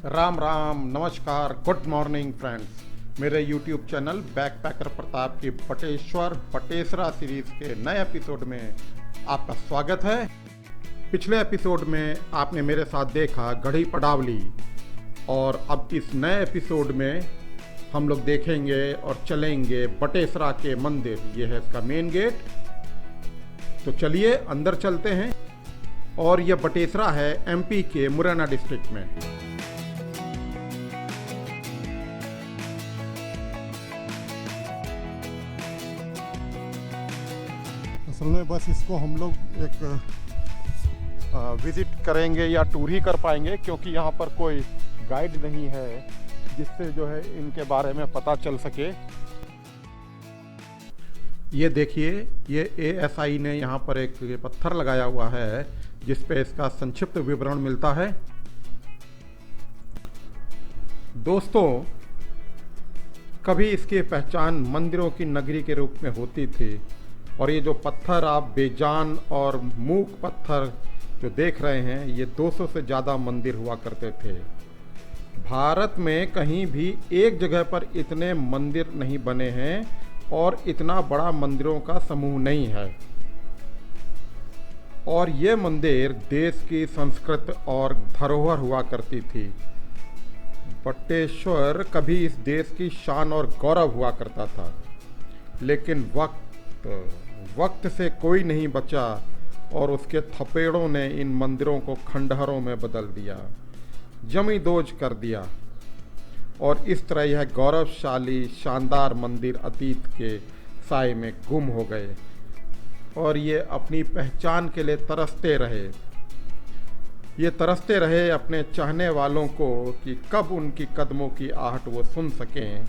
राम राम, नमस्कार, good morning friends. मेरे YouTube channel backpacker Pratap की बटेश्वर बटेसरा सीरीज के नए एपिसोड में आपका स्वागत है। पिछले एपिसोड में आपने मेरे साथ देखा गढ़ी पड़ावली, और अब इस नए एपिसोड में हम लोग देखेंगे और चलेंगे बटेसरा के मंदिर। ये है इसका मेन गेट। तो चलिए अंदर चलते हैं। और यह बटेसरा है MP के मुरैना डिस्ट्रिक्ट में। असल में बस इसको हम लोग एक विज़िट करेंगे या टूर ही कर पाएंगे, क्योंकि यहाँ पर कोई गाइड नहीं है जिससे जो है इनके बारे में पता चल सके। ये देखिए, ये ASI ने यहाँ पर एक पत्थर लगाया हुआ है जिस पे इसका संक्षिप्त विवरण मिलता है। दोस्तों, कभी इसकी पहचान मंदिरों की नगरी के रूप में होती थी, और ये जो पत्थर आप बेजान और मूक पत्थर जो देख रहे हैं, ये 200 से ज़्यादा मंदिर हुआ करते थे। भारत में कहीं भी एक जगह पर इतने मंदिर नहीं बने हैं और इतना बड़ा मंदिरों का समूह नहीं है। और ये मंदिर देश की संस्कृति और धरोहर हुआ करती थी। बटेश्वर कभी इस देश की शान और गौरव हुआ करता था, लेकिन वक्त से कोई नहीं बचा और उसके थपेड़ों ने इन मंदिरों को खंडहरों में बदल दिया, जमींदोज कर दिया। और इस तरह यह गौरवशाली शानदार मंदिर अतीत के साए में गुम हो गए, और ये अपनी पहचान के लिए तरसते रहे। ये तरसते रहे अपने चाहने वालों को कि कब उनकी कदमों की आहट वो सुन सकें।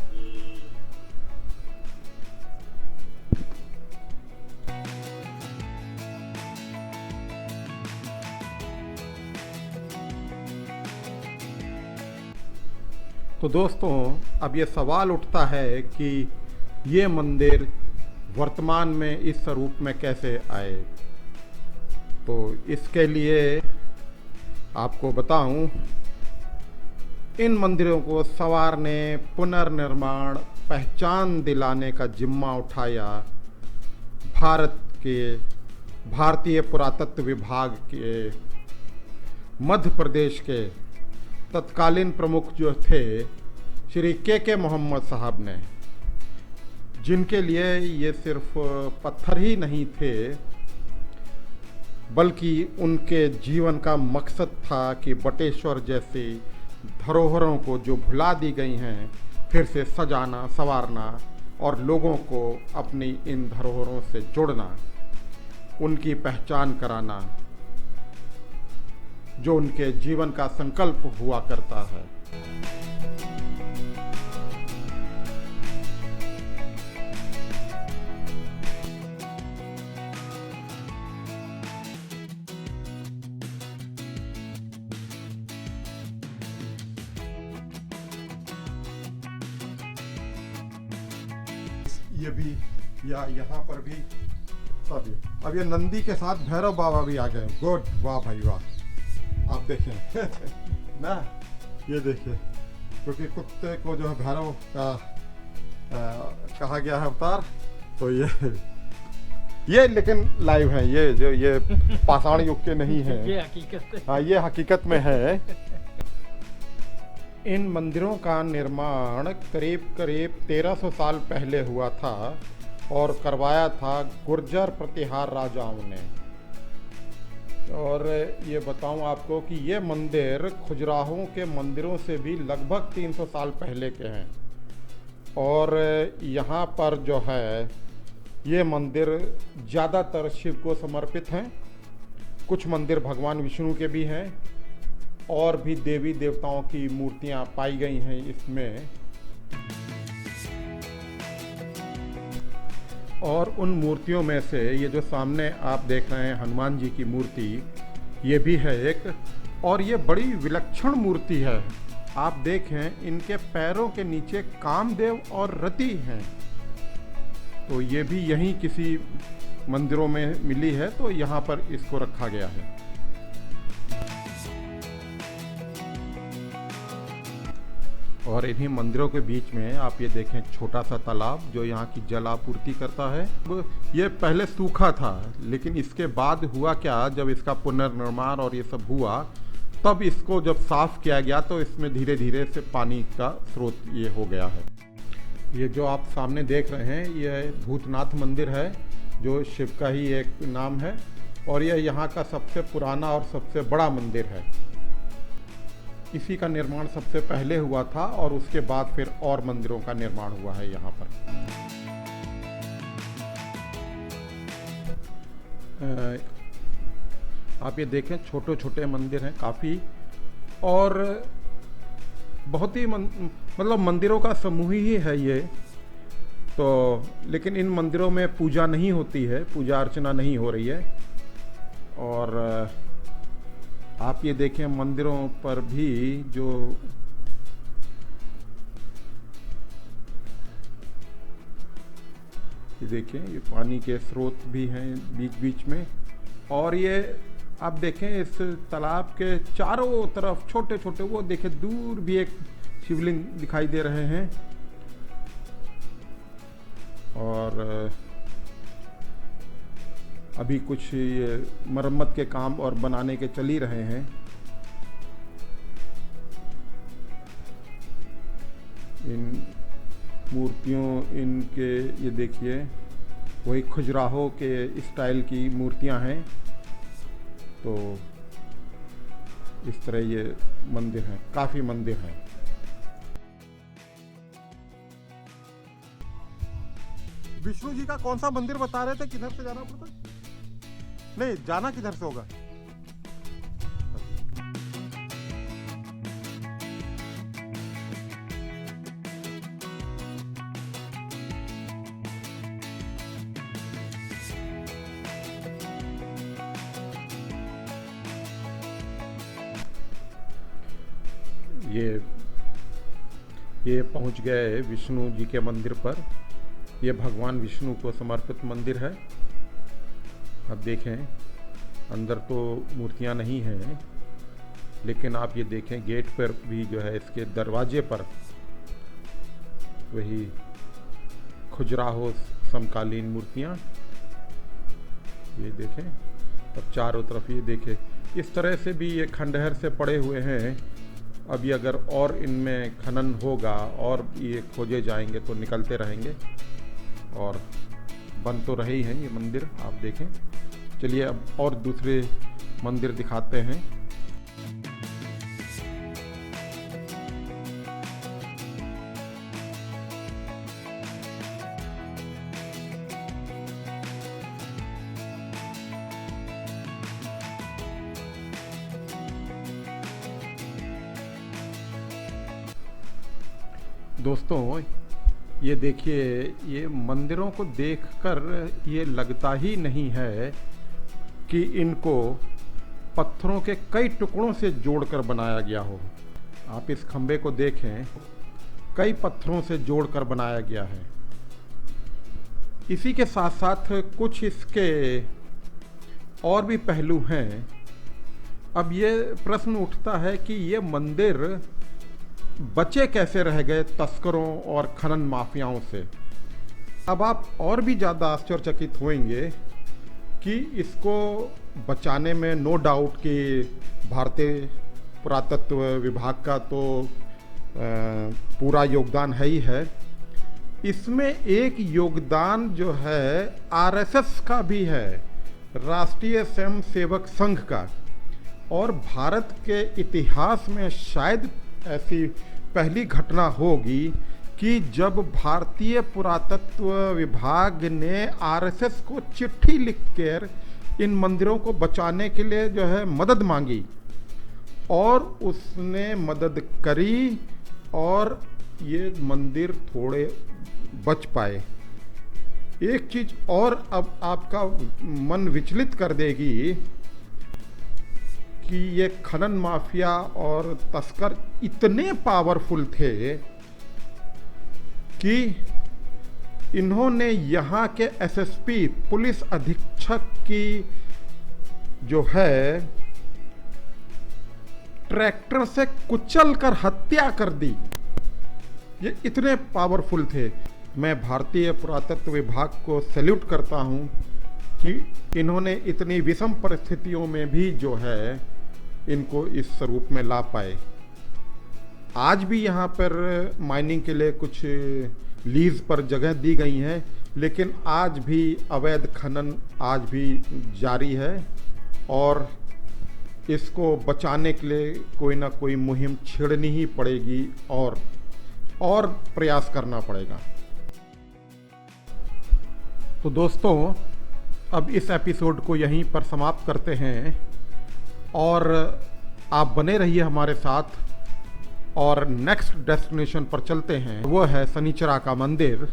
तो दोस्तों, अब ये सवाल उठता है कि ये मंदिर वर्तमान में इस स्वरूप में कैसे आए। तो इसके लिए आपको बताऊं, इन मंदिरों को संवारने, पुनर्निर्माण, पहचान दिलाने का जिम्मा उठाया भारतीय पुरातत्व विभाग के मध्य प्रदेश के तत्कालीन प्रमुख जो थे श्री के मोहम्मद साहब ने, जिनके लिए ये सिर्फ पत्थर ही नहीं थे, बल्कि उनके जीवन का मकसद था कि बटेश्वर जैसी धरोहरों को जो भुला दी गई हैं फिर से सजाना, संवारना और लोगों को अपनी इन धरोहरों से जोड़ना, उनकी पहचान कराना, जो उनके जीवन का संकल्प हुआ करता है। ये भी यहाँ पर भी सभी। अब ये नंदी के साथ भैरव बाबा भी आ गए। गुड, वाह भाई वाह। आप देखें ना, ये देखिए, क्योंकि कुत्ते को जो है भैरव का कहा गया है अवतार। तो ये लेकिन लाइव है, ये पाषाण युग के नहीं है। ये हकीकत है। हाँ, ये हकीकत में है। इन मंदिरों का निर्माण करीब 1300 साल पहले हुआ था और करवाया था गुर्जर प्रतिहार राजाओं ने। और ये बताऊं आपको कि ये मंदिर खजुराहों के मंदिरों से भी लगभग 300 साल पहले के हैं। और यहाँ पर जो है ये मंदिर ज़्यादातर शिव को समर्पित हैं। कुछ मंदिर भगवान विष्णु के भी हैं, और भी देवी देवताओं की मूर्तियाँ पाई गई हैं इसमें। और उन मूर्तियों में से ये जो सामने आप देख रहे हैं हनुमान जी की मूर्ति, ये भी है एक, और ये बड़ी विलक्षण मूर्ति है। आप देखें, इनके पैरों के नीचे कामदेव और रति हैं। तो ये भी यहीं किसी मंदिरों में मिली है, तो यहाँ पर इसको रखा गया है। और इन्हीं मंदिरों के बीच में आप ये देखें छोटा सा तालाब जो यहाँ की जल आपूर्ति करता है। ये पहले सूखा था, लेकिन इसके बाद हुआ क्या, जब इसका पुनर्निर्माण और ये सब हुआ तब इसको जब साफ किया गया तो इसमें धीरे धीरे से पानी का स्रोत ये हो गया है। ये जो आप सामने देख रहे हैं ये भूतनाथ मंदिर है, जो शिव का ही एक नाम है, और यह यहाँ का सबसे पुराना और सबसे बड़ा मंदिर है। इसी का निर्माण सबसे पहले हुआ था और उसके बाद फिर और मंदिरों का निर्माण हुआ है यहाँ पर। आप ये देखें छोटे छोटे मंदिर हैं काफ़ी, और बहुत ही मतलब मंदिरों का समूह ही है ये तो। लेकिन इन मंदिरों में पूजा नहीं होती है, पूजा अर्चना नहीं हो रही है। और आप ये देखें मंदिरों पर भी जो ये देखें ये पानी के स्रोत भी हैं बीच बीच में। और ये आप देखें इस तालाब के चारों तरफ छोटे छोटे, वो देखें दूर भी एक शिवलिंग दिखाई दे रहे हैं। और अभी कुछ ये मरम्मत के काम और बनाने के चल ही रहे हैं। इन मूर्तियों इनके ये देखिए वही खजुराहो के स्टाइल की मूर्तियां हैं। तो इस तरह ये मंदिर हैं, काफ़ी मंदिर हैं। विष्णु जी का कौन सा मंदिर बता रहे थे, किधर से जाना पड़ता? नहीं, जाना किधर से होगा? ये पहुंच गए विष्णु जी के मंदिर पर। ये भगवान विष्णु को समर्पित मंदिर है। अब देखें अंदर तो मूर्तियां नहीं हैं, लेकिन आप ये देखें गेट पर भी जो है इसके दरवाजे पर वही खजुराहो समकालीन मूर्तियां ये देखें। अब चारों तरफ ये देखें इस तरह से भी ये खंडहर से पड़े हुए हैं। अभी अगर और इनमें खनन होगा और ये खोजे जाएंगे तो निकलते रहेंगे, और बन तो रहे ही हैं ये मंदिर आप देखें। चलिए अब और दूसरे मंदिर दिखाते हैं। दोस्तों ये देखिए, ये मंदिरों को देखकर ये लगता ही नहीं है कि इनको पत्थरों के कई टुकड़ों से जोड़कर बनाया गया हो। आप इस खंबे को देखें, कई पत्थरों से जोड़कर बनाया गया है। इसी के साथ साथ कुछ इसके और भी पहलू हैं। अब ये प्रश्न उठता है कि ये मंदिर बचे कैसे रह गए तस्करों और खनन माफियाओं से। अब आप और भी ज़्यादा आश्चर्यचकित होंगे कि इसको बचाने में नो डाउट कि भारतीय पुरातत्व विभाग का तो पूरा योगदान है ही है। इसमें एक योगदान जो है आरएसएस का भी है, राष्ट्रीय स्वयं सेवक संघ का। और भारत के इतिहास में शायद ऐसी पहली घटना होगी कि जब भारतीय पुरातत्व विभाग ने आरएसएस को चिट्ठी लिखकर इन मंदिरों को बचाने के लिए जो है मदद मांगी, और उसने मदद करी और ये मंदिर थोड़े बच पाए। एक चीज़ और अब आपका मन विचलित कर देगी कि ये खनन माफिया और तस्कर इतने पावरफुल थे कि इन्होंने यहाँ के एसएसपी पुलिस अधीक्षक की जो है ट्रैक्टर से कुचल कर हत्या कर दी। ये इतने पावरफुल थे। मैं भारतीय पुरातत्व विभाग को सैल्यूट करता हूँ कि इन्होंने इतनी विषम परिस्थितियों में भी जो है इनको इस स्वरूप में ला पाए। आज भी यहाँ पर माइनिंग के लिए कुछ लीज पर जगह दी गई हैं, लेकिन आज भी अवैध खनन आज भी जारी है और इसको बचाने के लिए कोई ना कोई मुहिम छेड़नी ही पड़ेगी और प्रयास करना पड़ेगा। तो दोस्तों, अब इस एपिसोड को यहीं पर समाप्त करते हैं और आप बने रहिए हमारे साथ और नेक्स्ट डेस्टिनेशन पर चलते हैं। वो है शनिचरा का मंदिर।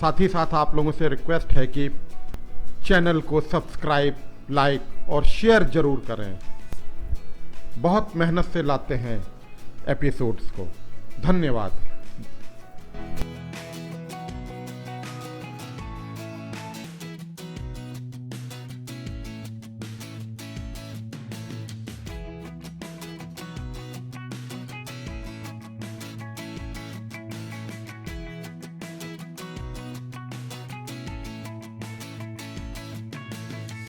साथ ही साथ आप लोगों से रिक्वेस्ट है कि चैनल को सब्सक्राइब, लाइक और शेयर ज़रूर करें। बहुत मेहनत से लाते हैं एपिसोड्स को। धन्यवाद।